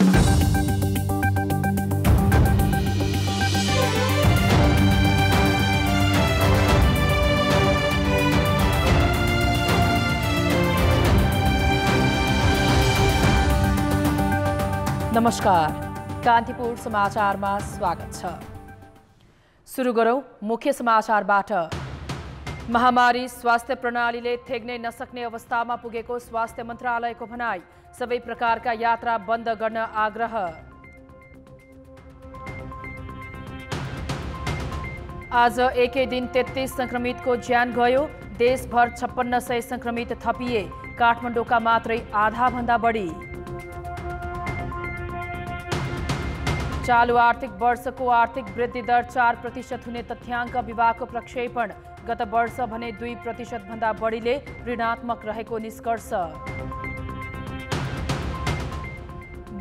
नमस्कार, कान्तिपुर समाचारमा स्वागत छ। सुरु गरौं मुख्य समाचारबाट। महामारी स्वास्थ्य प्रणालीले थेग्नै नसक्ने अवस्थामा पुगेको स्वास्थ्य मन्त्रालयको भनाई। सबै प्रकारका यात्रा बन्द गर्न आग्रह। आज एकै दिन 33 संक्रमितको ज्यान गयो। देशभर 5600 संक्रमित थपिए। काठमाडौँका मात्रै आधा भन्दा बढी। चालू आर्थिक वर्षको आर्थिक वृद्धि दर 4% हुने तथ्याङ्क विभागको प्रक्षेपण। गत वर्ष भने 2% भन्दा बढीले ऋणात्मक रहेको निष्कर्ष।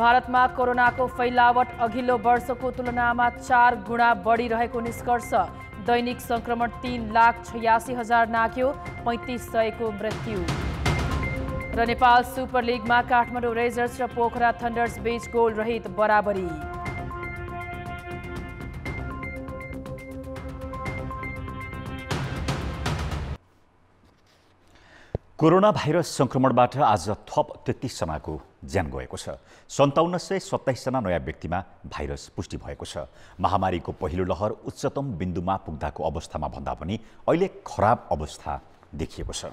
भारतमा कोरोनाको फैलावट अघिल्लो वर्षको तुलनामा 4 गुणा बढी रहेको निष्कर्ष। दैनिक संक्रमण 3,86,000 नाग्यो, 3500 को मृत्यु। र नेपाल सुपर लिगमा काठमाडौँ रेजर्स र पोखरा थन्डर्स बीच गोल रहित बराबरी। कोरोना भाइरस संक्रमणबाट आज थप 33 जनाको ज्यान गएको छ। 5727 जना नयाँ व्यक्तिमा भाइरस पुष्टि भएको छ। महामारीको पहिलो लहर उच्चतम बिन्दुमा पुग्दाको अवस्थामा भन्दा पनि अहिले खराब अवस्था देखिएको छ।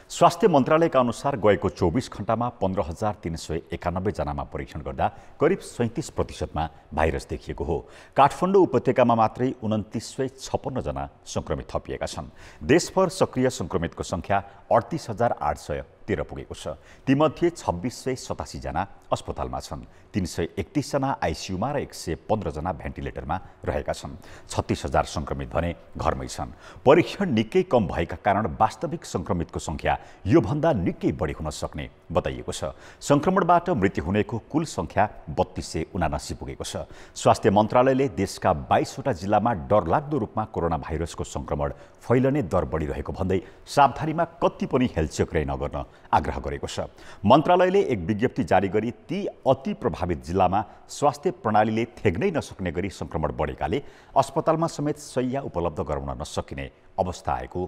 स्वास्थ्य मन्त्रालयका अनुसार गएको 24 घण्टामा 15,391 जनामा परीक्षण गर्दा करिब 37% भाइरस देखिएको हो। काठमाडौँ उपत्यकामा मात्रै 2956 जना संक्रमित थपिएका छन्। देशभर सक्रिय संक्रमितको संख्या 38,813 पुगेको छ। तीमध्ये 2687 जना अस्पतालमा छन्। 331 जना आइसियुमा र 115 जना भेन्टिलेटरमा रहेका छन्। 36,000 संक्रमित भने घरमै छन्। परीक्षण निकै कम भएका कारण वास्तविक संक्रमितको संख्या योभन्दा निकै बढी हुन सक्ने बताइएको छ। संक्रमणबाट मृत्यु हुनेको कुल संख्या 3279 पुगेको छ। स्वास्थ्य मन्त्रालयले देशका 22वटा जिल्लामा डरलाग्दो रूपमा कोरोना भाइरसको संक्रमण फैलने दर बढिरहेको भन्दै सावधानीमा कति पनि हेलचेक्राइ नगर्न आग्रह गरेको छ। मन्त्रालयले एक विज्ञप्ति जारी गरी ती अति प्रभावित जिल्लामा स्वास्थ्य प्रणालीले थेग्नै नसक्ने गरी संक्रमण बढेकाले अस्पतालमा समेत शय्या उपलब्ध गराउन नसकिने अवस्था आएको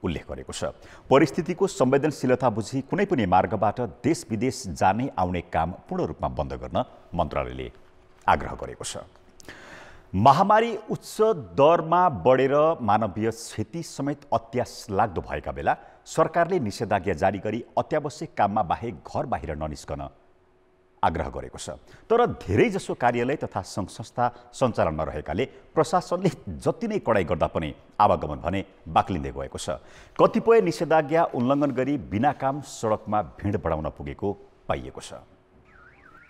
उल्लेख गरेको छ। परिस्थितिको संवेदनशीलता बुझी कुनै पनि मार्गबाट देश विदेश जाने आउने काम पूर्ण रूपमा बन्द गर्न मन्त्रालयले आग्रह गरेको छ। महामारी उच्च दरमा बढेर मानवीय क्षति समेत अत्यासलाग्दो भएका बेला सरकारले निषेधाज्ञा जारी गरी अत्यावश्यक काममा बाहेक घर बाहिर ननिस्कन आग्रह गरेको छ। तर धेरैजसो कार्यालय तथा सङ्घ संस्था सञ्चालनमा रहेकाले प्रशासनले जति नै कडाइ गर्दा पनि आवागमन भने बाक्लिँदै गएको छ। कतिपय निषेधाज्ञा उल्लङ्घन गरी बिना काम सडकमा भिड बढाउन पुगेको पाइएको छ।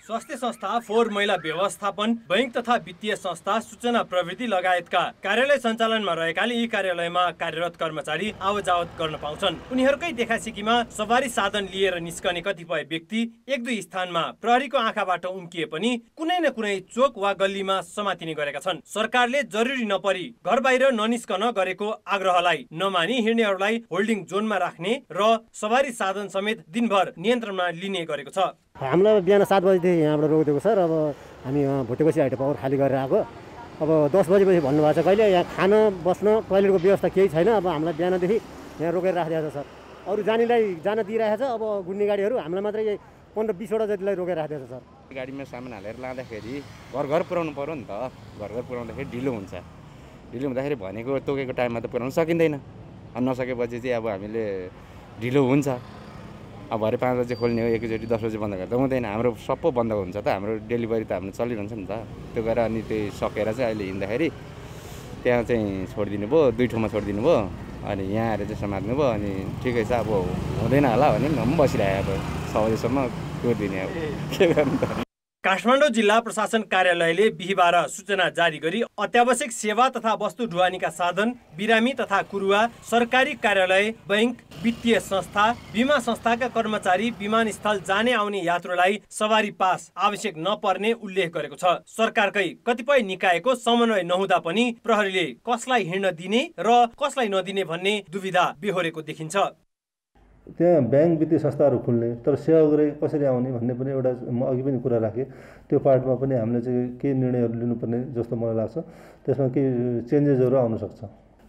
स्वास्थ्य संस्था, फोहोर मैला व्यवस्थापन, बैंक तथा वित्तीय संस्था, सूचना प्रविधि लगायतका कार्यालय सञ्चालनमा रहेकाले यी कार्यालयमा कार्यरत कर्मचारी आवतजावत गर्न पाउँछन्। उनीहरूकै देखासिकीमा सवारी साधन लिएर निस्कने कतिपय व्यक्ति एक दुई स्थानमा प्रहरीको आँखाबाट उम्किए पनि कुनै न कुनै चोक वा गल्लीमा समातिने गरेका छन्। सरकारले जरुरी नपरी घर बाहिर ननिस्कन गरेको आग्रहलाई नमानी हिँड्नेहरूलाई होल्डिङ जोनमा राख्ने र सवारी साधन समेत दिनभर नियन्त्रणमा लिने गरेको छ। हामीलाई बिहान 7 बजीदेखि यहाँबाट रोकिदिएको सर। अब हामी भुटेपछि हाइट पावर खाली गरेर आएको। अब 10 बजेपछि भन्नुभएको छ कहिले यहाँ खान बस्न टोइलेटको व्यवस्था केही छैन। अब हामीलाई बिहानदेखि यहाँ रोकेर राखिदिएको छ सर। अरू जानेलाई जान दिइरहेको छ। अब गुड्ने गाडीहरू हामीलाई मात्रै 15-20वटा जतिलाई रोकेर राखिदिएको छ सर। गाडीमा सामान हालेर लाँदाखेरि घर घर पुर्याउनु पर्यो नि त। घर घर पुर्याउँदाखेरि ढिलो हुन्छ। ढिलो हुँदाखेरि भनेको तोकेको टाइममा त पुर्याउनु सकिँदैन। नसकेपछि चाहिँ अब हामीले ढिलो हुन्छ। अब भरे 5 बजे खोल्ने हो, एकैचोटि 10 बजे बन्द गर्दा हुँदैन। हाम्रो सबै बन्द हुन्छ त। हाम्रो डेलिभरी त हाम्रो चलिरहन्छ नि त। त्यो गरेर अनि त्यही सकेर चाहिँ अहिले हिँड्दाखेरि त्यहाँ चाहिँ छोडिदिनु भयो, 2 ठाउँमा छोडिदिनु भयो। अनि यहाँ आएर चाहिँ समात्नु भयो। अनि ठिकै छ, अब हुँदैन होला भने पनि बसिरहेको अब 6 बजेसम्म कुर्दिने अब के गर्नु त। काठमाडौँ जिल्ला प्रशासन कार्यालयले बिहिबार सूचना जारी गरी अत्यावश्यक सेवा तथा वस्तु ढुवानीका साधन, बिरामी तथा कुरुवा, सरकारी कार्यालय, बैंक, वित्तीय संस्था, बीमा संस्थाका कर्मचारी, विमानस्थल जाने आउने यात्रुलाई सवारी पास आवश्यक नपर्ने उल्लेख गरेको छ। सरकारकै कतिपय निकायको समन्वय नहुँदा पनि प्रहरीले कसलाई हिँड्न दिने र कसलाई नदिने भन्ने दुविधा बेहोरेको देखिन्छ। त्यहाँ ब्याङ्क वित्तीय संस्थाहरू खुल्ने, तर सेवाग्राही कसरी आउने भन्ने पनि एउटा म अघि पनि कुरा राखेँ। त्यो पार्टमा पनि हामीले चाहिँ केही निर्णयहरू लिनुपर्ने जस्तो मलाई लाग्छ। त्यसमा केही चेन्जेसहरू आउनसक्छ।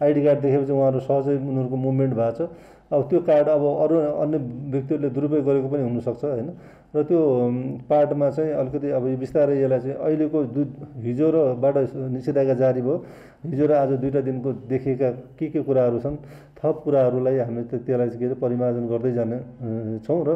आइडी कार्ड देखेपछि उहाँहरू सहजै उनीहरूको मुभमेन्ट भएको छ। अब त्यो कार्ड अब अरू अन्य व्यक्तिहरूले दुरुपयोग गरेको पनि हुनसक्छ होइन। र त्यो पार्टमा चाहिँ अलिकति अब बिस्तारै यसलाई चाहिँ अहिलेको हिजो रबाट निषेधाज्ञा जारी भयो, हिजो र आज 2 दिनको देखिएका के कुराहरू छन्, थप कुराहरूलाई हामी त्यसलाई के अरे परिमार्जन गर्दै जाने छौँ र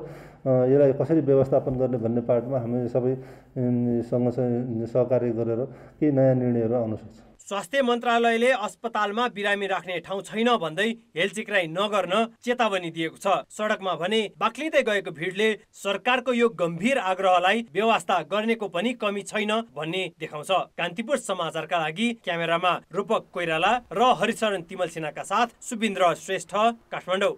यसलाई कसरी व्यवस्थापन गर्ने भन्ने पार्टमा हामी सबैसँग चाहिँ सहकार्य गरेर केही नयाँ निर्णयहरू आउन सक्छ। स्वास्थ्य मन्त्रालयले अस्पतालमा बिरामी राख्ने ठाउँ छैन भन्दै हेलचिक्राइ नगर्न चेतावनी दिएको छ। सडकमा भने बाक्लिँदै गएको भिडले सरकारको यो गम्भीर आग्रहलाई व्यवस्था गर्नेको पनि कमी छैन भन्ने देखाउँछ। कान्तिपुर समाचारका लागि क्यामेरामा रूपक कोइराला र हरिशरण तिमल सिन्हाका साथ सुबिन्द्र श्रेष्ठ, काठमाडौँ।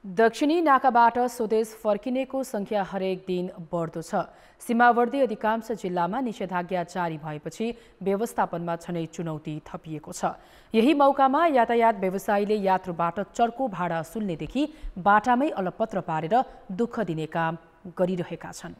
दक्षिणी नाकाबाट स्वदेश फर्किनेको संख्या हरेक दिन बढ्दो छ। सीमावर्ती अधिकांश जिल्लामा निषेधाज्ञा जारी भएपछि व्यवस्थापनमा छनै चुनौती थपिएको छ। यही मौकामा यातायात व्यवसायीले यात्रुबाट चर्को भाडा सुल्नेदेखि बाटामै अलपत्र पारेर दुःख दिने काम गरिरहेका छन्।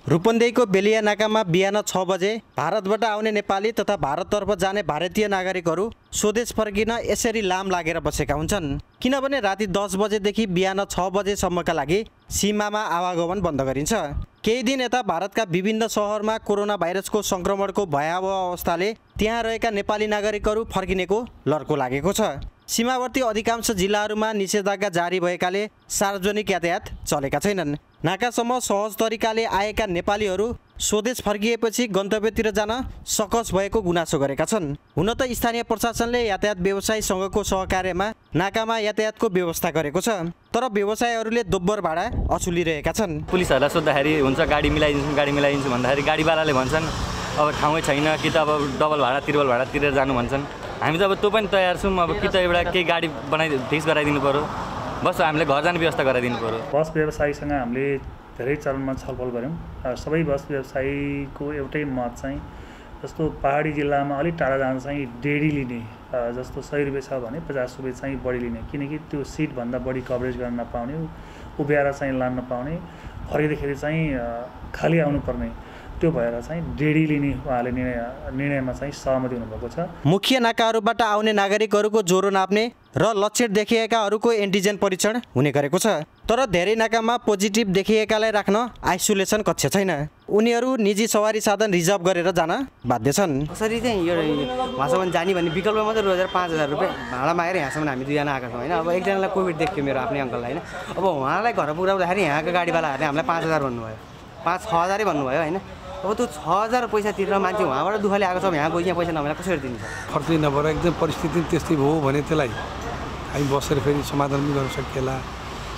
रूपन्देहीको बेलिया नाकामा बिहान 6 बजे भारतबाट आउने नेपाली तथा भारततर्फ जाने भारतीय नागरिकहरू स्वदेश फर्किन यसरी लाम लागेर बसेका हुन्छन्। किनभने राति 10 बजेदेखि बिहान 6 बजेसम्मका लागि सीमामा आवागमन बन्द गरिन्छ। केही दिन यता भारतका विभिन्न सहरमा कोरोना भाइरसको संक्रमणको भयावह अवस्थाले त्यहाँ रहेका नेपाली नागरिकहरू फर्किनेको लर्को लागेको छ। सीमावर्ती अधिकांश जिल्लाहरूमा निषेधाज्ञा जारी भएकाले सार्वजनिक यातायात चलेका छैनन्। नाकासम्म सहज तरिकाले आएका नेपालीहरू स्वदेश फर्किएपछि गन्तव्यतिर जान सकस भएको गुनासो गरेका छन्। हुन त स्थानीय प्रशासनले यातायात व्यवसायी सङ्घको सहकार्यमा नाकामा यातायातको व्यवस्था गरेको छ, तर व्यवसायीहरूले दोब्बर भाडा असुलिरहेका छन्। पुलिसहरूलाई सोद्धाखेरि हुन्छ गाडी मिलाइदिन्छु भन्दाखेरि गाडीवालाले भन्छन् अब ठाउँै छैन, कि त अब डबल भाडा त्रिबल भाडा तिरेर जानु भन्छन्। हामी त अब त्यो पनि तयार छौँ, अब कि त एउटा केही गाडी फिक्स गराइदिनु पर्यो, बस हामीले घर जाने व्यवस्था गराइदिनु पर्यो। बस व्यवसायीसँग हामीले धेरै चरणमा छलफल गऱ्यौँ। सबै बस व्यवसायीको एउटै मत चाहिँ जस्तो पहाडी जिल्लामा अलिक टाढा जाँदा चाहिँ डेढी लिने, जस्तो 100 रुपियाँ छ भने 50 रुपियाँ चाहिँ बढी लिने, किनकि त्यो सिटभन्दा बढी कभरेज गर्न नपाउने, उभ्याएर चाहिँ लान नपाउने, फर्किँदाखेरि चाहिँ खाली आउनुपर्ने, त्यो भएर चाहिँ डेढी लिने उहाँले निर्णयमा चाहिँ सहमति हुनुभएको छ। मुख्य नाकाहरूबाट आउने नागरिकहरूको ज्वरो नाप्ने र लक्षण देखिएकाहरूको एन्टिजेन परीक्षण हुने गरेको छ, तर धेरै नाकामा पोजिटिभ देखिएकालाई राख्न आइसोलेसन कक्ष छैन। उनीहरू निजी सवारी साधन रिजर्भ गरेर जान बाध्य छन्। कसरी चाहिँ यो वहाँसम्म जाने भन्ने विकल्प मात्रै 5,000 रुपियाँ भाडा मागेर यहाँसम्म हामी 2 जना आएका छौँ होइन। अब एकजनालाई कोभिड देखियो मेरो आफ्नै अङ्कललाई होइन। अब उहाँलाई घर पुऱ्याउँदाखेरि यहाँको गाडीवालाहरूले हामीलाई 5,000 भन्नुभयो, 5-6,000 भन्नुभयो होइन। अब त्यो 6,000 पैसा तिरेर मान्छे वहाँबाट दुःखले आएको छ, यहाँ गई यहाँ पैसा नभएर कसरी दिन्छ? फर्किन नभएर एकदम परिस्थिति त्यस्तै भयो भने त्यसलाई हामी बसेर फेरि समाधान पनि गर्न सकिएला।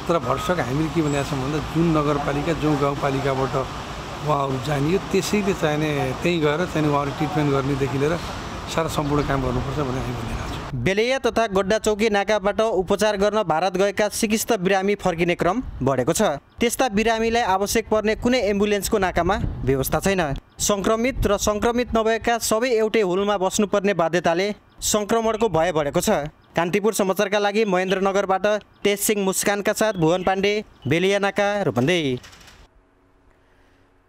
तर भरसक हामीले के भनेको छौँ भन्दा जुन नगरपालिका जो गाउँपालिकाबाट उहाँहरू जानियो त्यसैले चाहिने त्यहीँ गएर चाहिँ उहाँहरू ट्रिटमेन्ट गर्नेदेखि लिएर सारा सम्पूर्ण काम गर्नुपर्छ भनेर हामी भनिरहेको छौँ। बेलैया तथा गोड्डा चौकी नाकाबाट उपचार गर्न भारत गएका सिकिस्त बिरामी फर्किने क्रम बढेको छ। त्यस्ता बिरामीलाई आवश्यक पर्ने कुनै एम्बुलेन्सको नाकामा व्यवस्था छैन। सङ्क्रमित र सङ्क्रमित नभएका सबै एउटै होलमा बस्नुपर्ने बाध्यताले सङ्क्रमणको भय बढेको छ। कान्तिपुर समाचारका लागि महेन्द्रनगरबाट तेज सिंह मुस्कानका साथ भुवन पाण्डे, बेलिया नाका, रूपन्देही।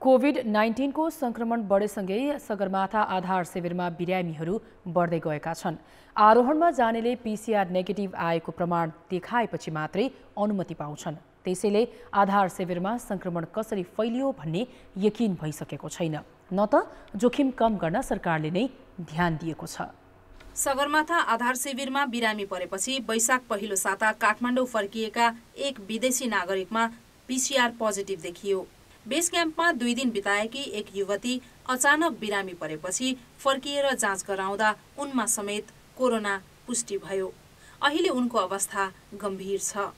कोभिड-19 को संक्रमण बढेसँगै सगरमाथा आधार शिविरमा बिरामीहरू बढ्दै गएका छन्। आरोहणमा जानेले PCR नेगेटिभ आएको प्रमाण देखाएपछि मात्रै अनुमति पाउँछन्। त्यसैले आधार शिविरमा संक्रमण कसरी फैलियो भन्ने यकिन भइसकेको छैन, न त जोखिम कम गर्न सरकारले नै ध्यान दिएको छ। सगरमाथा आधार शिविरमा बिरामी परेपछि वैशाख पहिलो साता काठमाडौँ फर्किएका एक विदेशी नागरिकमा PCR पोजिटिभ देखियो। बेस क्याम्पमा 2 दिन बिताएकी एक युवती अचानक बिरामी परेपछि फर्किएर जाँच गराउँदा उनमा समेत कोरोना पुष्टि भयो। अहिले उनको अवस्था गम्भीर छ।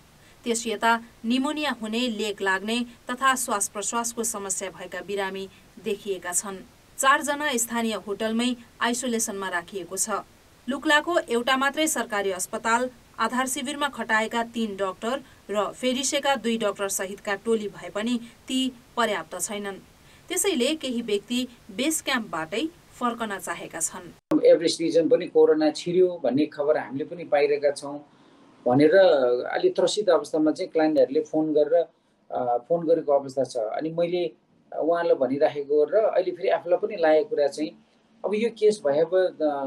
त्यसयता निमोनिया हुने, लेक लाग्ने तथा श्वास प्रश्वासको समस्या भएका बिरामी देखिएका छन्। 4 जना स्थानीय होटलमै आइसोलेसनमा राखिएको छ। लुक्लाको एउटा मात्रै सरकारी अस्पताल, आधार शिविरमा खटाएका 3 डाक्टर र फेरिसेका 2 डाक्टर सहितका टोली भए पनि ती पर्याप्त छैनन्। त्यसैले केही व्यक्ति बेस क्याम्पबाटै फर्कन चाहेका छन्। एभरेज सिजन पनि कोरोना छिर्यो भन्ने खबर हामीले पनि पाइरहेका छौँ। भनेर अलि त्रसित अवस्थामा चाहिँ क्लाइन्टहरूले फोन गरेको अवस्था छ। अनि मैले उहाँलाई भनिराखेको र अहिले फेरि आफूलाई पनि लागेको कुरा चाहिँ अब यो केस भए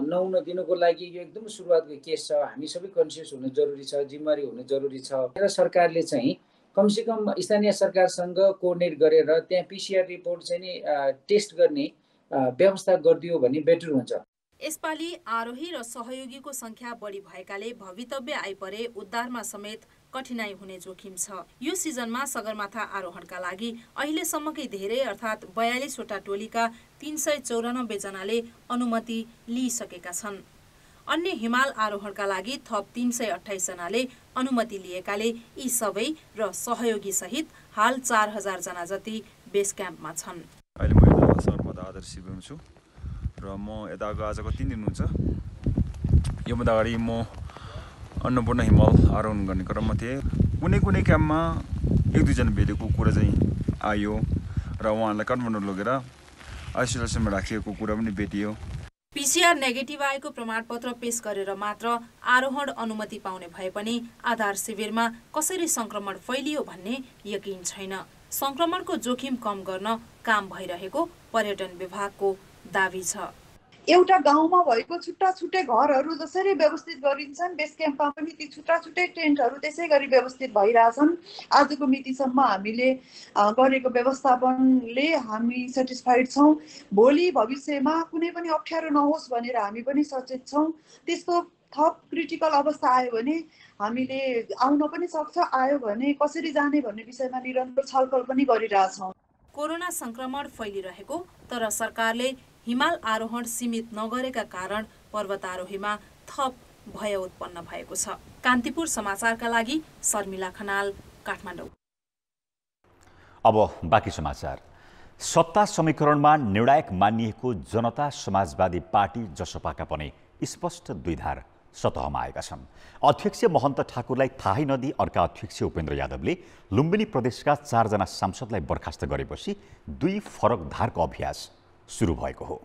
नहुन दिनुको लागि यो एकदम सुरुवातको केस छ। हामी सबै कन्सियस हुनु जरुरी छ, जिम्मेवारी हुनु जरुरी छ र सरकारले चाहिँ कमसेकम स्थानीय सरकारसँग कोअर्डिनेट गरेर त्यहाँ PCR रिपोर्ट चाहिँ नि टेस्ट गर्ने व्यवस्था गरिदियो भने बेटर हुन्छ। यसपालि आरोही र सहयोगीको संख्या बढी भएकाले भवितव्य आइपरे उद्धारमा समेत कठिनाई हुने जोखिम छ। यो सिजनमा सगरमाथा आरोहणका लागि अहिलेसम्मकै धेरै अर्थात् 42 वटा टोलीका 394 जनाले अनुमति लिइसकेका छन्। अन्य हिमाल आरोहणका लागि थप 328 जनाले अनुमति लिएकाले यी सबै र सहयोगी सहित हाल 4000 जना जति बेस क्याम्पमा छन्। अहिले म सगरमाथा आदर्श शिविरमा छु र म यताको आजको 3 दिन हुन्छ। योभन्दा अगाडि म अन्नपूर्ण हिमाल आरोहण गर्ने क्रममा थिएँ। कुनै क्याम्पमा 1-2 जना भेटेको कुरा चाहिँ आयो र उहाँहरूलाई काठमाडौँ लगेर आइसोलेसनमा राखिएको कुरा पनि भेटियो। PCR नेगेटिभ आएको प्रमाणपत्र पेश गरेर मात्र आरोहण अनुमति पाउने भए पनि आधार शिविरमा कसरी संक्रमण फैलियो भन्ने यकिन छैन। संक्रमणको जोखिम कम गर्न काम भइरहेको पर्यटन विभागको दावी छ। एउटा गाउँमा भएको छुट्टा छुट्टै घरहरू जसरी व्यवस्थित गरिन्छन्, बेस क्याम्पमा पनि ती छुट्टा छुट्टै टेन्टहरू त्यसै गरी व्यवस्थित भइरहेछन्। आजको मितिसम्म हामीले गरेको व्यवस्थापनले हामी सेटिस्फाइड छौँ। भोलि भविष्यमा कुनै पनि अप्ठ्यारो नहोस् भनेर हामी पनि सचेत छौँ। त्यस्तो थप क्रिटिकल अवस्था आयो भने हामीले आउन पनि सक्छ, आयो भने कसरी जाने भन्ने विषयमा निरन्तर छलफल पनि गरिरहेछौँ। कोरोना संक्रमण फैलिरहेको तर सरकारले हिमाल आरोहण सीमित नगरेका कारण पर्वतारोहीमा थप भय उत्पन्न भएको छ। कान्तिपुर समाचारका लागि शर्मिला खनाल, काठमाडौँ। अब बाँकी समाचार। सत्ता समीकरणमा निर्णायक मानिएको जनता समाजवादी पार्टी जसपाका पनि स्पष्ट द्विधार सतहमा आएका छन्। अध्यक्ष महन्त ठाकुरलाई थाहै नदिई अर्का अध्यक्ष उपेन्द्र यादवले लुम्बिनी प्रदेशका 4 जना सांसदलाई बर्खास्त गरेपछि 2 फरक धारको अभ्यास सुरु भएको हो।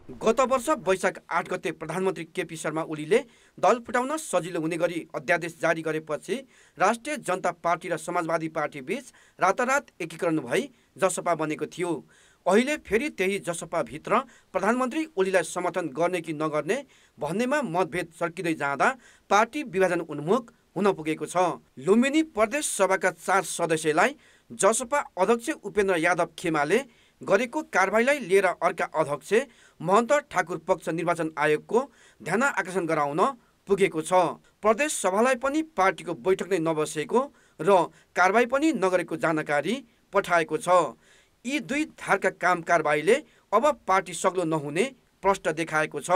गत वर्ष वैशाख 8 गते प्रधानमन्त्री केपी शर्मा ओलीले दल फुटाउन सजिलो हुने गरी अध्यादेश जारी गरेपछि राष्ट्रिय जनता पार्टी र समाजवादी पार्टी बीच रातारात एकीकरण भई जसपा बनेको थियो। अहिले फेरि त्यही जसपाभित्र प्रधानमन्त्री ओलीलाई समर्थन गर्ने कि नगर्ने भन्नेमा मतभेद चर्किँदै जाँदा पार्टी विभाजन उन्मुख हुन पुगेको छ। लुम्बिनी प्रदेश सभाका 4 सदस्यलाई जसपा अध्यक्ष उपेन्द्र यादव खेमाले गरेको कारबाहीलाई लिएर अर्का अध्यक्ष महन्त ठाकुर पक्ष निर्वाचन आयोगको ध्यान आकर्षण गराउन पुगेको छ। प्रदेश सभालाई पनि पार्टीको बैठक नै नबसेको र कारबाही पनि नगरेको जानकारी पठाएको छ। यी 2 धारका काम कारबाहीले अब पार्टी सग्लो नहुने प्रश्न देखाएको छ।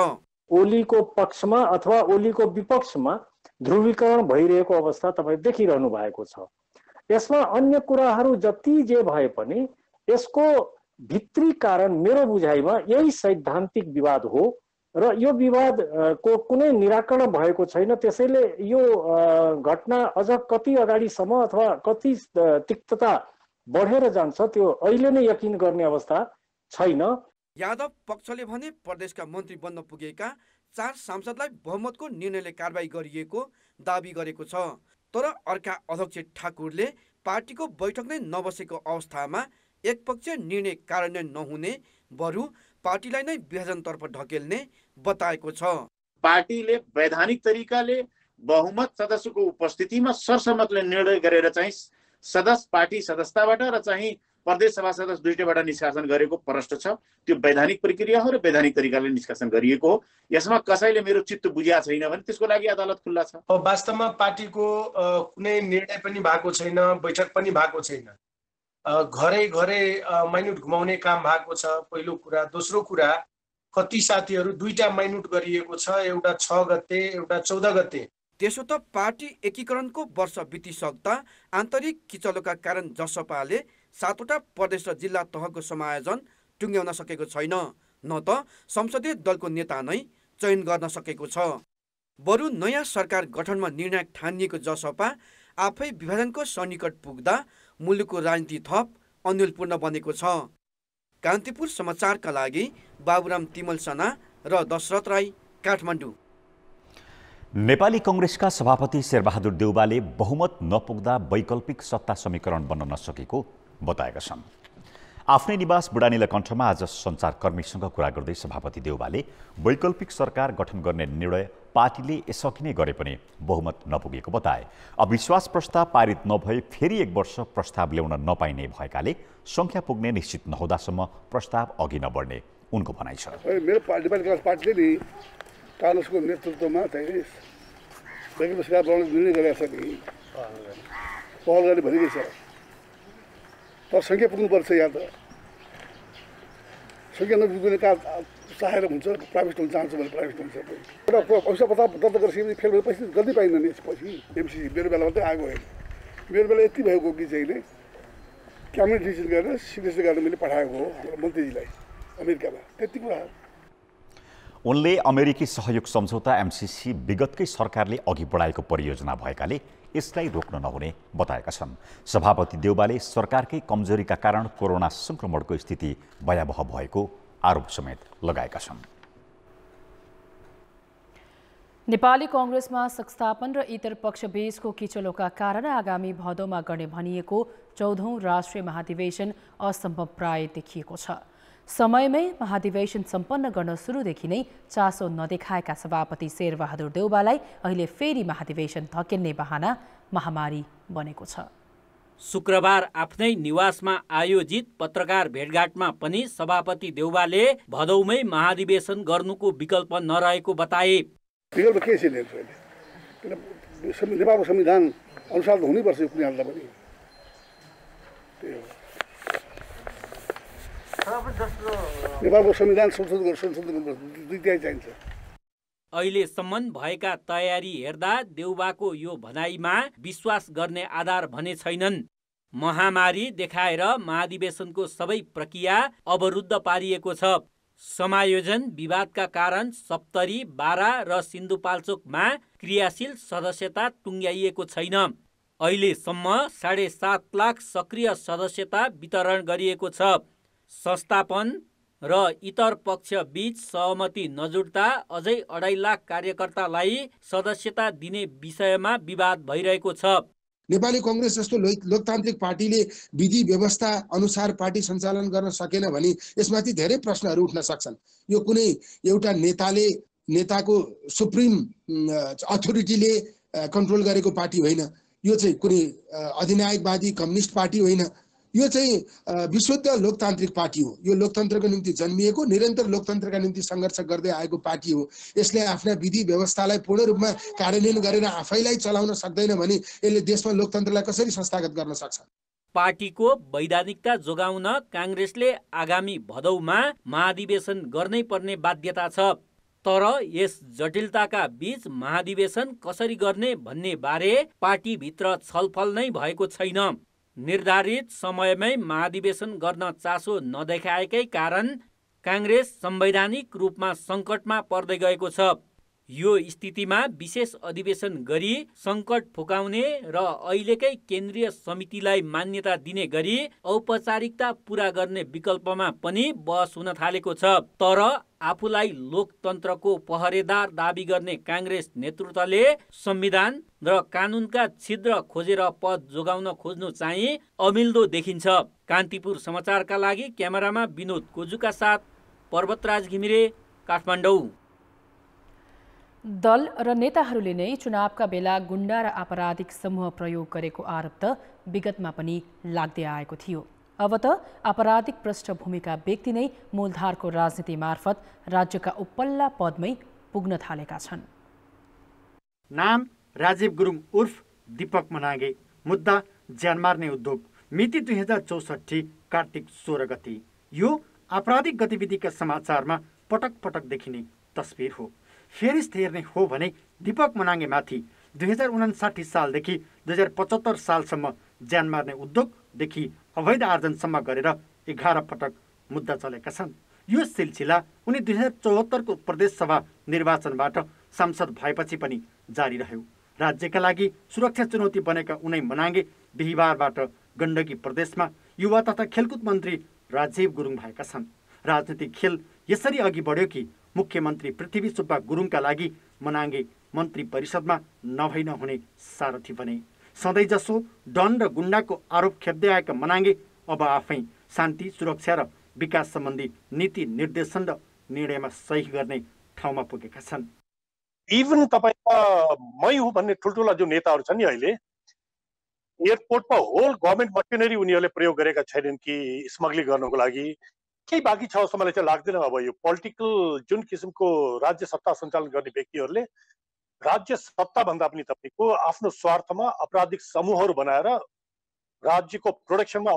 ओलीको पक्षमा अथवा ओलीको विपक्षमा ध्रुवीकरण भइरहेको अवस्था तपाईँ देखिरहनु भएको छ। यसमा अन्य कुराहरू जति जे भए पनि यसको भित्री कारण मेरो बुझाइमा यही सैद्धान्तिक विवाद हो र यो विवादको कुनै निराकरण भएको छैन। त्यसैले यो घटना अझ कति अगाडिसम्म अथवा कति तिक्तता बढेर जान्छ त्यो अहिले नै यकिन गर्ने अवस्था छैन। यादव पक्षले भने प्रदेशका मन्त्री बन्न पुगेका 4 सांसदलाई बहुमतको निर्णयले कारबाही गरिएको दाबी गरेको छ। तर अर्का अध्यक्ष ठाकुरले पार्टीको बैठक नै नबसेको अवस्थामा एकपक्षीय निर्णय कार्यान्वयन नहुने बरु पार्टीलाई नै विभाजनतर्फ ढकेल्ने बताएको छ। पार्टीले वैधानिक तरिकाले बहुमत सदस्यको उपस्थितिमा सरसम्मतले निर्णय गरेर चाहिँ पार्टी सदस्यताबाट र चाहिँ प्रदेश सभा सदस्य दुईटैबाट निष्कासन गरेको प्रश्न छ। त्यो वैधानिक प्रक्रिया हो र वैधानिक तरिकाले निष्कासन गरिएको हो। यसमा कसैले मेरो चित्त बुझिया छैन भने त्यसको लागि अदालत खुल्ला छ। वास्तवमा पार्टीको कुनै निर्णय पनि भएको छैन, बैठक पनि भएको छैन। घरै घरै माइन्युट घुमाउने काम भएको छ पहिलो कुरा। दोस्रो कुरा, कति साथीहरू 2टा माइन्युट गरिएको छ, एउटा 6 गते एउटा 14 गते। त्यसो त पार्टी एकीकरणको वर्ष बितिसक्दा आन्तरिक किचलोका कारण जसपाले 7वटा प्रदेश र जिल्ला तहको समायोजन टुङ्ग्याउन सकेको छैन, न त संसदीय दलको नेता नै चयन गर्न सकेको छ। बरु नयाँ सरकार गठनमा निर्णायक ठानिएको जसपा आफै विभाजनको सन्निकट पुग्दा मुलुकको राजनीति थप अन्यलपूर्ण बनेको छ। कान्तिपुर समाचारका लागि बाबुराम तिमल सना र दशरथ राई, काठमाडौँ। नेपाली कांग्रेसका सभापति शेरबहादुर देउवाले बहुमत नपुग्दा वैकल्पिक सत्ता समीकरण बन्न नसकेको बताएका छन्। आफ्नै निवास बुढानीला कण्ठमा आज सञ्चारकर्मीसँग कुरा गर्दै सभापति देउवाले वैकल्पिक सरकार गठन गर्ने निर्णय पार्टीले यसअघि नै गरे पनि बहुमत नपुगेको बताए। अविश्वास प्रस्ताव पारित नभए फेरि 1 वर्ष प्रस्ताव ल्याउन नपाइने भएकाले संख्या पुग्ने निश्चित नहुँदासम्म प्रस्ताव अघि नबढ्ने उनको भनाइ छ। मेरो पार्टीले नि कांग्रेसको नेतृत्वमा चाहिँ वैकल्पिक सरकार बनाउने निर्णय गरेको छ नि, पहल गर्ने भनेकै छ। तर संख्या पुग्नुपर्छ। यहाँ त संख्या नपुग्ने का चाहेर हुन्छ, प्राइभेट हुन चाहन्छ भने प्राइभेट हुन्छ। एउटा पैसा पत्ता दर्ता गरिसकेपछि फेल भए पैसा जल्दी पाइँदैन। यसपछि एमसिसी मेरो बेला मात्रै आएको होइन, मेरो बेला यति भएको कि चाहिँ क्याबिनेट डिसिजन गरेर सिग्नेचर गरेर मैले पठाएको हो हाम्रो मन्त्रीजीलाई अमेरिकामा। त्यति कुरा हो। उनले अमेरिकी सहयोग सम्झौता एमसिसी विगतकै सरकारले अघि बढाएको परियोजना भएकाले यसलाई रोक्न नहुने बताएका छन्। सभापति देउवाले सरकारकै कमजोरीका कारण कोरोना संक्रमणको स्थिति भयावह भएको आरोप समेत लगाएका छन्। नेपाली कांग्रेसमा संस्थापन र इतर पक्षबीचको किचलोका कारण आगामी भदौमा गर्ने भनिएको 14औं राष्ट्रिय महाधिवेशन असम्भव प्राय देखिएको छ। समयमै महाधिवेशन सम्पन्न गर्न सुरुदेखि नै चासो नदेखाएका सभापति शेरबहादुर देउवालाई अहिले फेरि महाधिवेशन धकेल्ने बहाना महामारी बनेको छ। शुक्रबार आफ्नै निवासमा आयोजित पत्रकार भेटघाटमा पनि सभापति देउवाले भदौमै महाधिवेशन गर्नुको विकल्प नरहेको बताए। विकल्प के छ नेपालको संविधान अनुसार त हुनैपर्छ कुनै हालतमा पनि। नेपालको संविधान संशोधन चाहिन्छ। अहिलेसम्म भएका तयारी हेर्दा देउवाको यो भनाइमा विश्वास गर्ने आधार भने छैनन्। महामारी देखाएर महाधिवेशनको सबै प्रक्रिया अवरुद्ध पारिएको छ। समायोजन विवादका कारण सप्तरी, बारा र सिन्धुपाल्चोकमा क्रियाशील सदस्यता टुङ्ग्याइएको छैन। अहिलेसम्म 7.5 लाख सक्रिय सदस्यता वितरण गरिएको छ। संस्थापन र इतर पक्ष बीच सहमति नजुट्दा अझै 2.5 लाख कार्यकर्तालाई सदस्यता दिने विषयमा विवाद भइरहेको छ। नेपाली कांग्रेस जस्तो लोकतान्त्रिक पार्टीले विधि व्यवस्था अनुसार पार्टी सञ्चालन गर्न सकेन भने यसमाथि धेरै प्रश्नहरू उठ्न सक्छन्। यो कुनै एउटा नेताको सुप्रिम अथोरिटीले कन्ट्रोल गरेको पार्टी होइन। यो चाहिँ कुनै अधिनायकवादी कम्युनिस्ट पार्टी होइन। यो चाहिँ विशुद्ध लोकतान्त्रिक पार्टी हो। यो लोकतन्त्रको निम्ति जन्मिएको, निरन्तर लोकतन्त्रका निम्ति सङ्घर्ष गर्दै आएको पार्टी हो। यसले आफ्ना विधि व्यवस्थालाई पूर्ण रूपमा कार्यान्वयन गरेर आफैलाई चलाउन सक्दैन भने यसले देशमा लोकतन्त्रलाई कसरी संस्थागत गर्न सक्छ? पार्टीको वैधानिकता जोगाउन कांग्रेसले आगामी भदौमा महाधिवेशन गर्नै पर्ने बाध्यता छ। तर यस जटिलताका बीच महाधिवेशन कसरी गर्ने भन्ने बारे पार्टीभित्र छलफल नै भएको छैन। निर्धारित समयमै महाधिवेशन गर्न चासो नदेखाएकै कारण कांग्रेस संवैधानिक रूपमा सङ्कटमा पर्दै गएको छ। यो स्थितिमा विशेष अधिवेशन गरी सङ्कट फुकाउने र अहिलेकै केन्द्रीय समितिलाई मान्यता दिने गरी औपचारिकता पूरा गर्ने विकल्पमा पनि बहस हुन थालेको छ। तर आफूलाई लोकतन्त्रको पहरेदार दाबी गर्ने कांग्रेस नेतृत्वले संविधान र कानुनका छिद्र खोजेर पद जोगाउन खोज्नु चाहिँ अमिल्दो देखिन्छ। कान्तिपुर समाचारका लागि क्यामेरामा विनोद कोजुका साथ पर्वतराज घिमिरे, काठमाडौँ। दल र नेताहरूले नै चुनावका बेला गुण्डा र आपराधिक समूह प्रयोग गरेको आरोप त विगतमा पनि लाग्दै आएको थियो। अब त आपराधिक पृष्ठभूमिका व्यक्ति नै मूलधारको राजनीति मार्फत राज्यका उपल्ला पदमै पुग्न थालेका छन्। नाम राजीव गुरुङ उर्फ दीपक मनागे। मुद्दा ज्यान मार्ने उद्योग। मिति 2064 कार्तिक 16 गते। यो आपराधिक गतिविधिका समाचारमा पटक पटक देखिने तस्बिर हो। फेरि हेर्ने हो भने दीपक मनागेमाथि 2059 सालदेखि 2075 सालसम्म ज्यान मार्ने उद्योगदेखि अवैध आर्जनसम्म गरेर 11 पटक मुद्दा चलेका छन्। यो सिलसिला उनी 2074 को प्रदेश सभा निर्वाचनबाट सांसद भएपछि पनि जारी रह्यो। राज्यका लागि सुरक्षा चुनौती बनेका उनै मनागे बिहिबारबाट गण्डकी प्रदेशमा युवा तथा खेलकुद मन्त्री राजीव गुरुङ भएका छन्। राजनीतिक खेल यसरी अघि बढ्यो कि मुख्यमन्त्री पृथ्वी सुब्बा गुरुङका लागि मनागे मन्त्री परिषदमा नभई नहुने सारथी बने। सधैँ जसो डन र गुण्डाको आरोप खेप्दै आएका मनाङ्गे अब आफै शान्ति, सुरक्षा र विकास सम्बन्धी नीति निर्देशन र निर्णयमा सही गर्ने ठाउँमा पुगेका छन्। इभन तपाईका मै हुँ भन्ने ठुल्ठुला जो नेताहरू छन् नि अहिले एयरपोर्टमा होल गभर्मेन्ट मसिनरी उनीहरूले प्रयोग गरेका छैनन् कि स्मग्लिङ गर्नको लागि। केही बाँकी छ जस्तो मलाई चाहिँ लाग्दैन। अब यो पोलिटिकल जुन किसिमको राज्य सत्ता सञ्चालन गर्ने व्यक्तिहरूले राज्य सत्ताभन्दा पनि तपाईँको आफ्नो स्वार्थमा आपराधिक समूहहरू बनाएर राज्यको प्रोडक्सनमा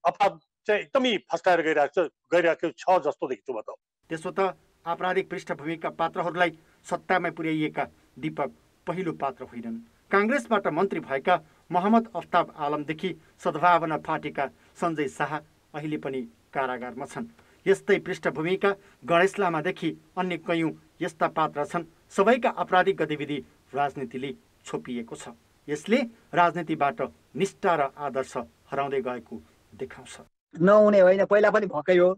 अपराध चाहिँ एकदमै फस्टाएर गइरहेको छ जस्तो देख्छु म त। त्यसो त आपराधिक पृष्ठभूमिका पात्रहरूलाई सत्तामा पुर्याइएका दीपक पहिलो पात्र होइनन्। काङ्ग्रेसबाट मन्त्री भएका मोहम्मद अफ्ताब आलमदेखि सद्भावना पार्टीका सञ्जय शाह अहिले पनि कारागारमा छन्। यस्तै पृष्ठभूमिका गणेश लामादेखि अन्य कयौं यस्ता पात्र छन्। सबैका आपराधिक गतिविधि राजनीतिले छोपिएको छ। यसले राजनीतिबाट निष्ठा र आदर्श हराउँदै गएको देखाउँछ। नहुने होइन, पहिला पनि भएकै हो,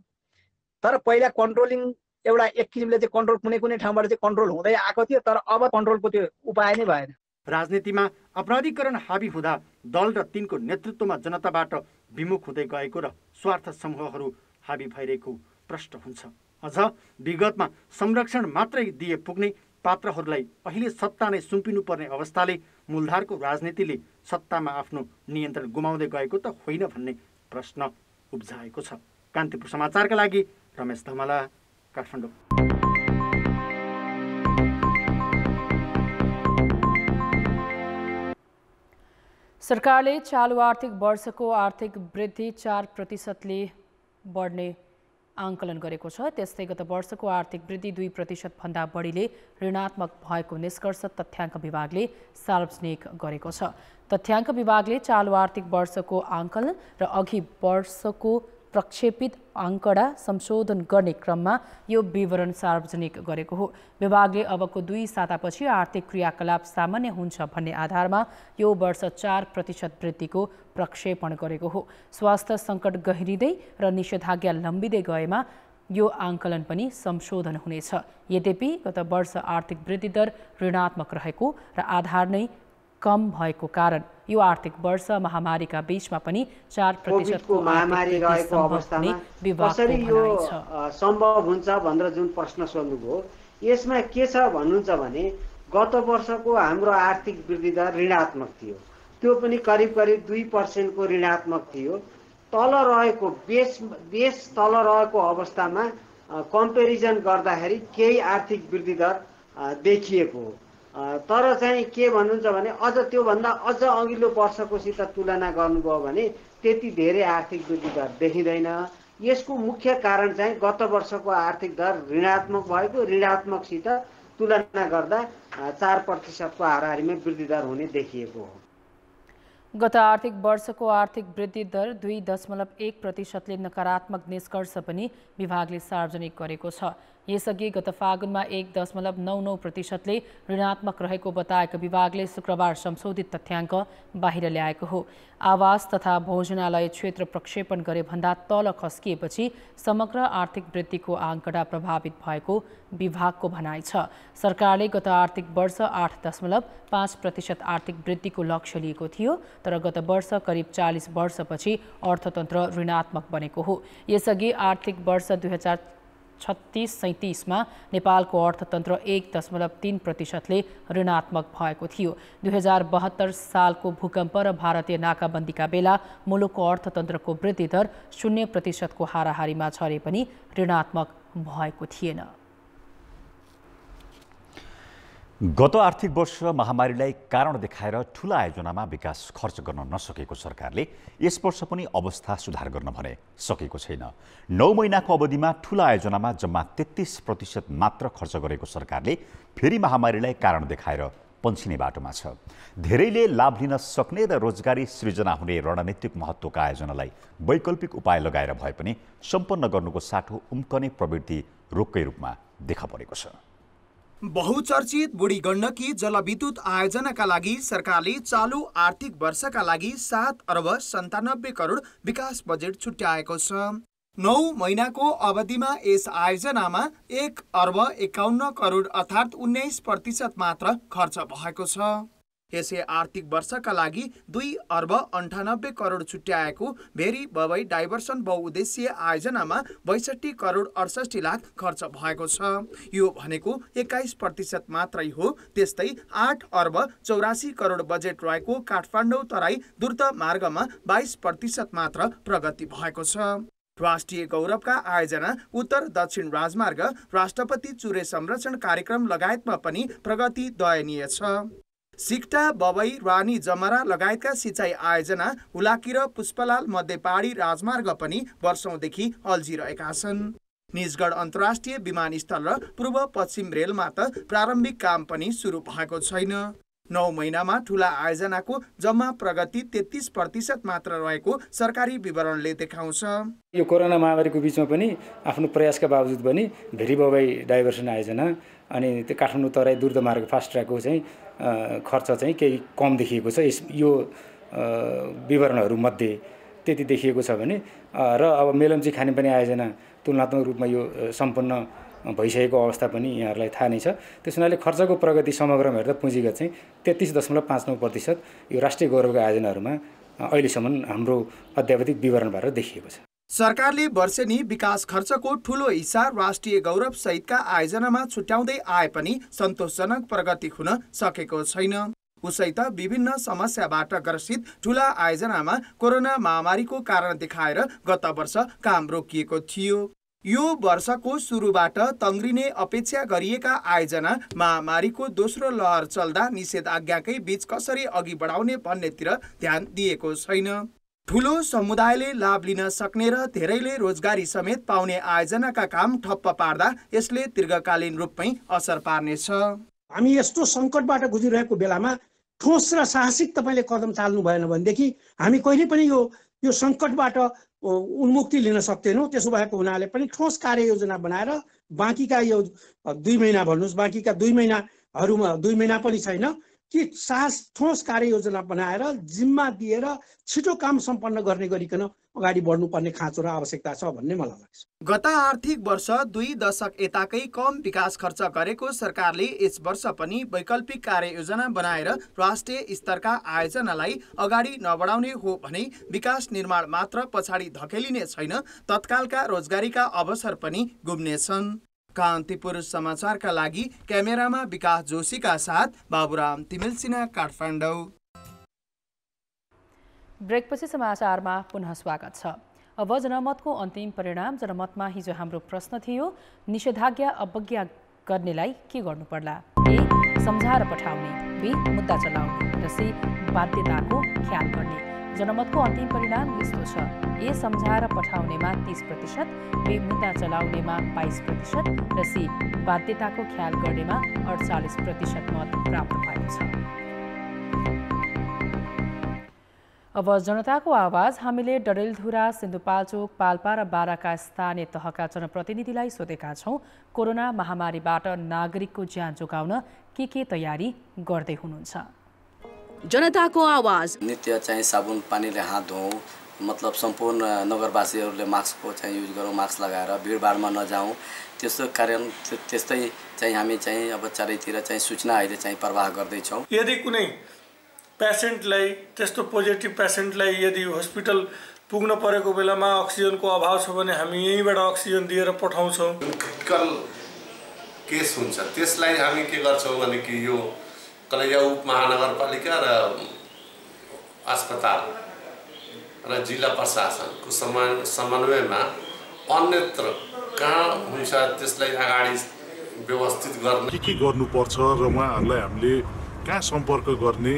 तर पहिला कन्ट्रोलिङ एउटा एक किसिमले चाहिँ कन्ट्रोल कुनै ठाउँबाट चाहिँ कन्ट्रोल हुँदै आएको थियो, तर अब कन्ट्रोलको त्यो उपाय नै भएन। राजनीतिमा अपराधीकरण हाबी हुँदा दल र तिनको नेतृत्वमा जनताबाट विमुख हुँदै गएको र स्वार्थ समूहहरू हाबी भइरहेको प्रश्न हुन्छ। अझ विगतमा संरक्षण मात्रै दिए पुग्ने पात्रहरूलाई अहिले सत्ता नै सुम्पिनुपर्ने अवस्थाले मूलधारको राजनीतिले सत्तामा आफ्नो नियन्त्रण गुमाउँदै गएको त होइन भन्ने प्रश्न उब्जाएको छ। कान्तिपुर समाचारका लागि रमेश धमला, काठमाडौँ। सरकारले चालु आर्थिक वर्षको आर्थिक वृद्धि 4%ले बढ्ने आंकलन गरेको छ। त्यस्तै गत वर्षको आर्थिक वृद्धि 2% भन्दा बढीले ऋणात्मक भएको निष्कर्ष तथ्याङ्क विभागले सार्वजनिक गरेको छ। तथ्याङ्क विभागले चालु आर्थिक वर्षको आंकलन र अघि वर्षको प्रक्षेपित आंकडा संशोधन गर्ने क्रममा यो विवरण सार्वजनिक गरेको हो। विभागले अबको 2 सातापछि आर्थिक क्रियाकलाप सामान्य हुन्छ भन्ने आधारमा यो वर्ष 4% वृद्धिको प्रक्षेपण गरेको हो। स्वास्थ्य सङ्कट गहिरिँदै र निषेधाज्ञा लम्बिँदै गएमा यो आंकलन पनि संशोधन हुनेछ। यद्यपि गत वर्ष आर्थिक वृद्धि दर ऋणात्मक रहेको र आधार नै कम भएको कारण यो आर्थिक वर्ष महामारीका बीचमा पनि 4% को महामारी रहेको अवस्थामा कसरी यो सम्भव हुन्छ भनेर जुन प्रश्न सोध्नुभयो, यसमा के छ भन्नुहुन्छ भने गत वर्षको हाम्रो आर्थिक वृद्धि दर ऋणात्मक थियो। त्यो पनि करिब 2% को ऋणात्मक थियो। तल रहेको बेस तल रहेको अवस्थामा कम्पेरिजन गर्दाखेरि केही आर्थिक वृद्धि दर देखिएको हो। तर चाहिँ के भन्नुहुन्छ भने अझ त्योभन्दा अझ अघिल्लो वर्षकोसित तुलना गर्नुभयो भने त्यति धेरै आर्थिक वृद्धि दर देखिँदैन। यसको मुख्य कारण चाहिँ गत वर्षको आर्थिक दर ऋणात्मक भएको, ऋणात्मकसित तुलना गर्दा 4% को हाराहारीमा वृद्धि दर हुने देखिएको हो। गत आर्थिक वर्षको आर्थिक वृद्धि दर 2.1%ले नकारात्मक निष्कर्ष पनि विभागले सार्वजनिक गरेको छ। यसअघि गत फागुनमा 1.99%ले ऋणात्मक रहेको बताएका विभागले शुक्रबार संशोधित तथ्याङ्क बाहिर ल्याएको हो। आवास तथा भोजनालय क्षेत्र प्रक्षेपण गरे भन्दा तल खस्किएपछि समग्र आर्थिक वृद्धिको आंकडा प्रभावित भएको विभागको भनाइ छ। सरकारले गत आर्थिक वर्ष 8.5% आर्थिक वृद्धिको लक्ष्य लिएको थियो, तर गत वर्ष करिब 40 वर्षपछि अर्थतन्त्र ऋणात्मक बनेको हो। यसअघि आर्थिक वर्ष 2036-37 मा नेपालको अर्थतन्त्र 1.3%ले ऋणात्मक भएको थियो। 2072 सालको भूकम्प र भारतीय नाकाबन्दीका बेला मुलुकको अर्थतन्त्रको वृद्धि दर 0% को हाराहारीमा झरे पनि ऋणात्मक भएको थिएन। गत आर्थिक वर्ष महामारीलाई कारण देखाएर ठूला आयोजनामा विकास खर्च गर्न नसकेको सरकारले यस वर्ष पनि अवस्था सुधार गर्न भने सकेको छैन। 9 महिनाको अवधिमा ठूला आयोजनामा जम्मा 33% मात्र खर्च गरेको सरकारले फेरि महामारीलाई कारण देखाएर पन्छिने बाटोमा छ। धेरैले लाभ लिन सक्ने र रोजगारी सृजना हुने रणनीतिक महत्त्वका आयोजनालाई वैकल्पिक उपाय लगाएर भए पनि सम्पन्न गर्नुको साटो उम्कने प्रवृत्ति रोगकै रूपमा देखा परेको छ। बहुचर्चित बुढी गण्डकी जलविद्युत आयोजनाका लागि सरकारले चालु आर्थिक वर्षका लागि 7 अर्ब 97 करोड विकास बजेट छुट्याएको छ। 9 महिनाको अवधिमा यस आयोजनामा 1,51 करोड अर्थात् 19% मात्र खर्च भएको छ। यसै आर्थिक वर्षका लागि 2,98 करोड छुट्याएको भेरी बबई डाइभर्सन बहुउद्देश्यीय आयोजनामा 62 करोड 68 लाख खर्च भएको छ। यो भनेको 21% मात्रै हो। त्यस्तै 8,84 करोड बजेट रहेको काठमाडौँ तराई द्रुत मार्गमा 22% मात्र प्रगति भएको छ। राष्ट्रिय गौरवका आयोजना उत्तर दक्षिण राजमार्ग, राष्ट्रपति चुरे संरक्षण कार्यक्रम लगायतमा पनि प्रगति दयनीय छ। सिक्टा, बबई, रानी जमरा लगायतका सिँचाइ आयोजना, हुलाकी र पुष्पलाल मध्य पहाडी राजमार्ग पनि वर्षौंदेखि अल्झिरहेका छन्। निजगढ अन्तर्राष्ट्रिय विमानस्थल र पूर्व पश्चिम रेलमा त प्रारम्भिक काम पनि सुरु भएको छैन। 9 महिनामा ठूला आयोजनाको जम्मा प्रगति 33% मात्र रहेको सरकारी विवरणले देखाउँछ। यो कोरोना महामारीको बीचमा पनि आफ्नो प्रयासका बावजुद पनि भेरी बबई डाइभर्सन आयोजना अनि त्यो काठमाडौँ तराई द्रुत मार्ग फास्ट ट्र्याकको चाहिँ खर्च चाहिँ केही कम देखिएको छ। यो विवरणहरू मध्ये त्यति देखिएको छ भने र अब मेलम्ची खानेपानी आयोजना तुलनात्मक रूपमा यो सम्पन्न भइसकेको अवस्था पनि यहाँहरूलाई थाहा नै छ। त्यस हुनाले खर्चको प्रगति समग्रमा हेर्दा पुँजीगत चाहिँ 33.59% यो राष्ट्रिय गौरवका आयोजनाहरूमा अहिलेसम्म हाम्रो अद्यावधिक विवरणबाट देखिएको छ। सरकारले वर्षेनी विकास खर्चको ठूलो हिस्सा राष्ट्रिय गौरव सहितका आयोजनामा छुट्याउँदै आए पनि सन्तोषजनक प्रगति हुन सकेको छैन। उसै त विभिन्न समस्याबाट ग्रसित ठूला आयोजनामा कोरोना महामारीको कारण देखाएर गत वर्ष काम रोकिएको थियो। यो वर्षको सुरुबाट तङ्ग्रिने अपेक्षा गरिएका आयोजना महामारीको दोस्रो लहर चल्दा निषेधाज्ञाकै बीच कसरी अघि बढाउने भन्नेतिर ध्यान दिएको छैन। ठूलो समुदायले लाभ लिन सक्ने र धेरैले रोजगारी समेत पाउने आयोजनाका काम ठप्प पार्दा यसले दीर्घकालीन रूपमै असर पार्नेछ। हामी यस्तो सङ्कटबाट गुजिरहेको बेलामा ठोस र साहसिक तपाईँले कदम चाल्नु भएन भनेदेखि हामी कहिले पनि यो सङ्कटबाट उन्मुक्ति लिन सक्दैनौँ। त्यसो भएको हुनाले पनि ठोस कार्ययोजना बनाएर बाँकीका यो 2 महिना भन्नुहोस्, बाँकीका 2 महिनाहरूमा 2 महिना पनि छैन कि ठोस कार्ययोजना बनाएर जिम्मा दिएर छिटो काम सम्पन्न गर्ने गरिकन अगाडि बढ्नुपर्ने खाँचो र आवश्यकता छ भन्ने मलाई लाग्छ। गत आर्थिक वर्ष 2 दशक यताकै कम विकास खर्च गरेको सरकारले यस वर्ष पनि वैकल्पिक कार्ययोजना बनाएर राष्ट्रिय स्तरका आयोजनालाई अगाडि नबढाउने हो भने विकास निर्माण मात्र पछाडि धकेलिने छैन, तत्कालका रोजगारीका अवसर पनि गुम्नेछन्। कान्तिपुर समाचारका लागि क्यामेरामा विकास जोशीका साथ बाबुराम तिमिलसिना, काठमाडौँ। ब्रेकपछि समाचारमा पुनः स्वागत छ। अब जनमतको अन्तिम परिणाम। जनमतमा हिजो हाम्रो प्रश्न थियो, निषेधाज्ञा अवज्ञा गर्नेलाई के गर्नु पर्ला? ए. सम्झाएर पठाउने, बी. मुद्दा चलाउने र सी. बाध्यताको ख्याल गर्ने। जनमतको अन्तिम परिणाम यस्तो छ। ए. सम्झाएर पठाउनेमा 30%, बी. मुद्दा चलाउनेमा 22% र सी. बाध्यताको ख्याल गर्नेमा 48% मत प्राप्त भएको छ। अब जनताको आवाज। हामीले डडेलधुरा, सिन्धुपाल्चोक, पाल्पा र बाराका स्थानीय तहका जनप्रतिनिधिलाई सोधेका छौँ, कोरोना महामारीबाट नागरिकको ज्यान जोगाउन के तयारी गर्दै हुनुहुन्छ? जनताको आवाज। नित्य चाहिँ साबुन पानीले हात धोऊ, मतलब सम्पूर्ण नगरवासीहरूले मास्कको चाहिँ युज गरौँ, मास्क लगाएर भिडभाडमा नजाउँ। त्यस्तै चाहिँ हामी चाहिँ अब चारैतिर चाहिँ सूचना अहिले चाहिँ प्रवाह गर्दैछौँ। यदि कुनै पेसेन्टलाई, त्यस्तो पोजिटिभ पेसेन्टलाई यदि हस्पिटल पुग्न परेको बेलामा अक्सिजनको अभाव छ भने हामी यहीँबाट अक्सिजन दिएर पठाउँछौँ। क्रिटिकल केस हुन्छ त्यसलाई हामी के गर्छौँ भने कि यो कलैया उपमहानगरपालिका र अस्पताल र जिल्ला प्रशासनको समन्वयमा अन्यत्र कहाँ हुन्छ त्यसलाई अगाडि व्यवस्थित गर्ने के गर्नुपर्छ र उहाँहरूलाई हामीले कहाँ सम्पर्क गर्ने,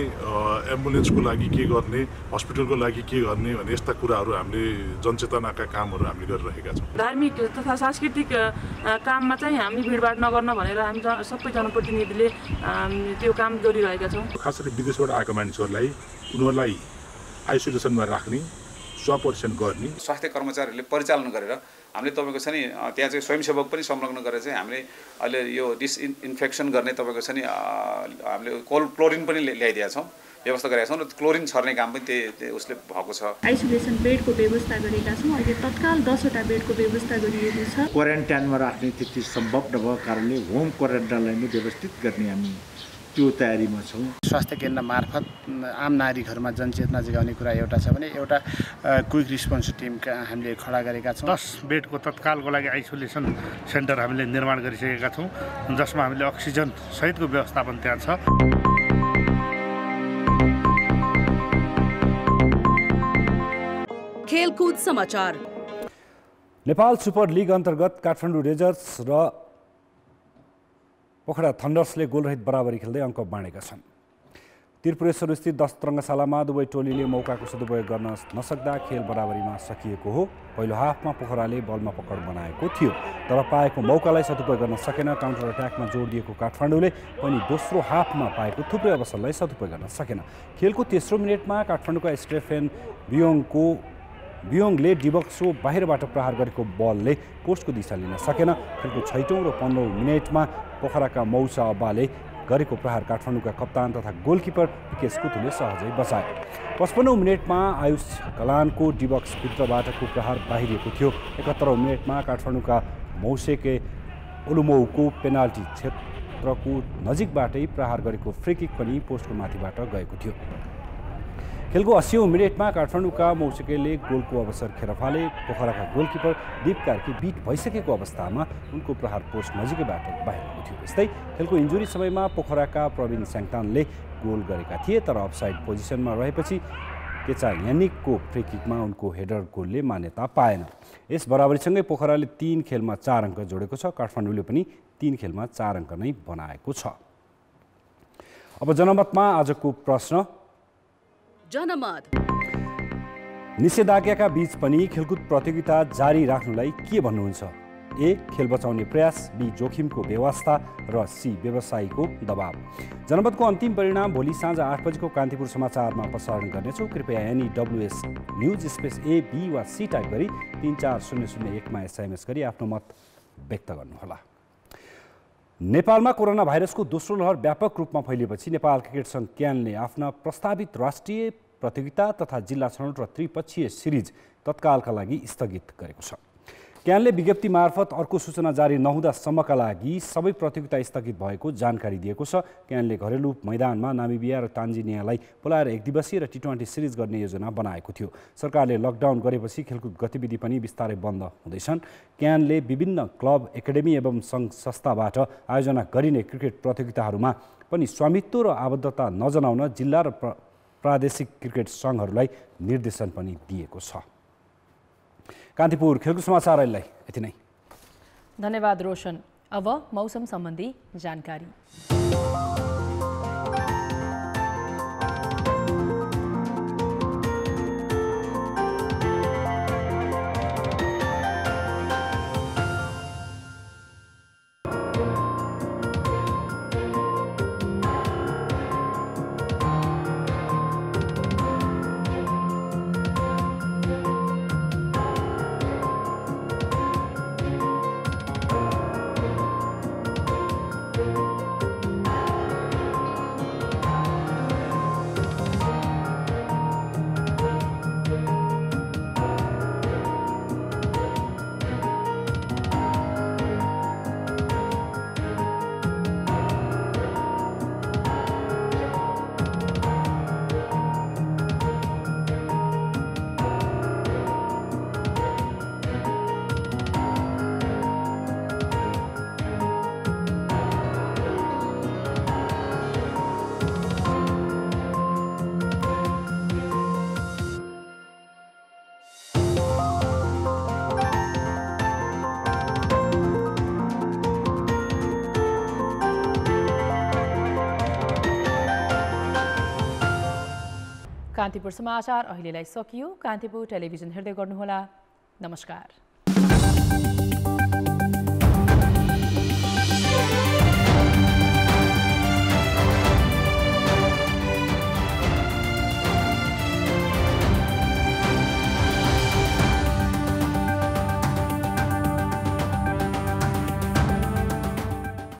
एम्बुलेन्सको लागि के गर्ने, हस्पिटलको लागि के गर्ने भन्ने यस्ता कुराहरू हामीले जनचेतनाका कामहरू हामीले गरिरहेका छौँ। धार्मिक तथा सांस्कृतिक काममा चाहिँ हामी भिडभाड नगर्न भनेर हामी सबै जनप्रतिनिधिले त्यो काम गरिरहेका छौँ। खास गरी विदेशबाट आएका मानिसहरूलाई उनीहरूलाई आइसोलेसनमा राख्ने, स्वाब परीक्षण गर्ने, स्वास्थ्य कर्मचारीहरूले परिचालन गरेर हामीले तपाईँको छ नि त्यहाँ चाहिँ स्वयंसेवक पनि संलग्न गरेर चाहिँ हामीले अहिले यो डिसइन्फेक्सन गर्ने तपाईँको छ नि हामीले क्लोरिन पनि ल्याइदिएका छौँ व्यवस्था गरेका छौँ र क्लोरिन छर्ने काम पनि त्यही उसले भएको छ। आइसोलेसन बेडको व्यवस्था गरेका छौँ। अहिले तत्काल 10वटा बेडको व्यवस्था गरिएको छ। क्वारेन्टाइनमा राख्ने त्यति सम्भव नभएको कारणले होम क्वारेन्टाइनलाई नै व्यवस्थित गर्ने हामी त्यो तयारीमा छौँ। स्वास्थ्य केन्द्र मार्फत आम नागरिकहरूमा जनचेतना जगाउने कुरा एउटा छ भने एउटा क्विक रिस्पोन्स टिम हामीले खडा गरेका छौँ। 10 बेडको तत्कालको लागि आइसोलेसन सेन्टर हामीले निर्माण गरिसकेका छौँ, जसमा हामीले अक्सिजन सहितको व्यवस्थापन त्यहाँ छ। खेलकुद समाचार। नेपाल सुपर लिग अन्तर्गत काठमाडौँ रेजर्स र पोखरा थन्डर्सले गोलरहित बराबरी खेल्दै अङ्क बाँडेका छन्। त्रिपुरेश्वर स्थित 10 तरङ्गशालामा दुवै टोलीले मौकाको सदुपयोग गर्न नसक्दा खेल बराबरीमा सकिएको हो। पहिलो हाफमा पोखराले बलमा पकड बनाएको थियो, तर पाएको मौकालाई सदुपयोग गर्न सकेन। काउन्टर अट्याकमा जोड दिएको काठमाडौँले पनि दोस्रो हाफमा पाएको थुप्रै अवसरलाई सदुपयोग गर्न सकेन। खेलको तेस्रो मिनेटमा काठमाडौँका स्टेफेन बियोङले डिबक्सो बाहिरबाट प्रहार गरेको बलले पोस्टको दिशा लिन सकेन। खेलको 6औं र 15औं मिनेटमा पोखराका मौसा अब्बाले गरेको प्रहार काठमाडौँका कप्तान तथा गोलकिपर विकेश कुथुले सहजै बचाए। 55औं मिनेटमा आयुष कलानको डिबक्सभित्रबाटको प्रहार बाहिरिएको थियो। 71औं मिनेटमा काठमाडौँका मौसेके ओलुमौको पेनाल्टी क्षेत्रको नजिकबाटै प्रहार गरेको फ्री किक पनि पोस्टको माथिबाट गएको थियो। खेलको 80औं मिनेटमा काठमाडौँका मौसेकेले गोलको अवसर खेर फाले। पोखराका गोलकिपर दीप कार्की बिट भइसकेको अवस्थामा उनको प्रहार पोस्ट नजिकैबाट बाहिरको थियो। यस्तै खेलको इन्जुरी समयमा पोखराका प्रवीण स्याङतानले गोल गरेका थिए, तर अफसाइड पोजिसनमा रहेपछि केचा यानिकको फ्री किकमा उनको हेडर गोलले मान्यता पाएन। यस बराबरीसँगै पोखराले 3 खेलमा 4 अङ्क जोडेको छ। काठमाडौँले पनि 3 खेलमा 4 अङ्क नै बनाएको छ। अब जनमतमा आजको प्रश्न। जनमत। निषेधाज्ञाका बीच पनि खेलकुद प्रतियोगिता जारी राख्नुलाई के भन्नुहुन्छ? ए. खेल बचाउने प्रयास, बी. जोखिमको व्यवस्था र सी. व्यवसायीको दबाव। जनमतको अन्तिम परिणाम भोलि साँझ 8 बजेको कान्तिपुर समाचारमा प्रसारण गर्नेछौँ। कृपया NEWS news space A, B वा C टाइप गरी 34001 मा SMS गरी आफ्नो मत व्यक्त गर्नुहोला। नेपालमा कोरोना भाइरसको दोस्रो लहर व्यापक रूपमा फैलिएपछि नेपाल क्रिकेट सङ्घ क्यानले आफ्ना प्रस्तावित राष्ट्रिय प्रतियोगिता तथा जिल्ला छनौट र त्रिपक्षीय सिरिज तत्कालका लागि स्थगित गरेको छ। क्यानले विज्ञप्ति मार्फत अर्को सूचना जारी नहुँदासम्मका लागि सबै प्रतियोगिता स्थगित भएको जानकारी दिएको छ। क्यानले घरेलु मैदानमा नामिबिया र तान्जानियालाई बोलाएर 1 दिवसीय र T20 सिरिज गर्ने योजना बनाएको थियो। सरकारले लकडाउन गरेपछि खेलकुद गतिविधि पनि बिस्तारै बन्द हुँदैछन्। क्यानले विभिन्न क्लब, एकाडेमी एवं सङ्घ संस्थाबाट आयोजना गरिने क्रिकेट प्रतियोगिताहरूमा पनि स्वामित्व र आबद्धता नजनाउन जिल्ला र प्रादेशिक क्रिकेट सङ्घहरूलाई निर्देशन पनि दिएको छ। कान्तिपुर खेलकुद समाचार अहिले यति नै। धन्यवाद रोशन। अब मौसम सम्बन्धी जानकारी। कान्तिपुर समाचार अहिलेलाई सकियो। कान्तिपुर टेलिभिजन हेर्दै गर्नुहोला। नमस्कार।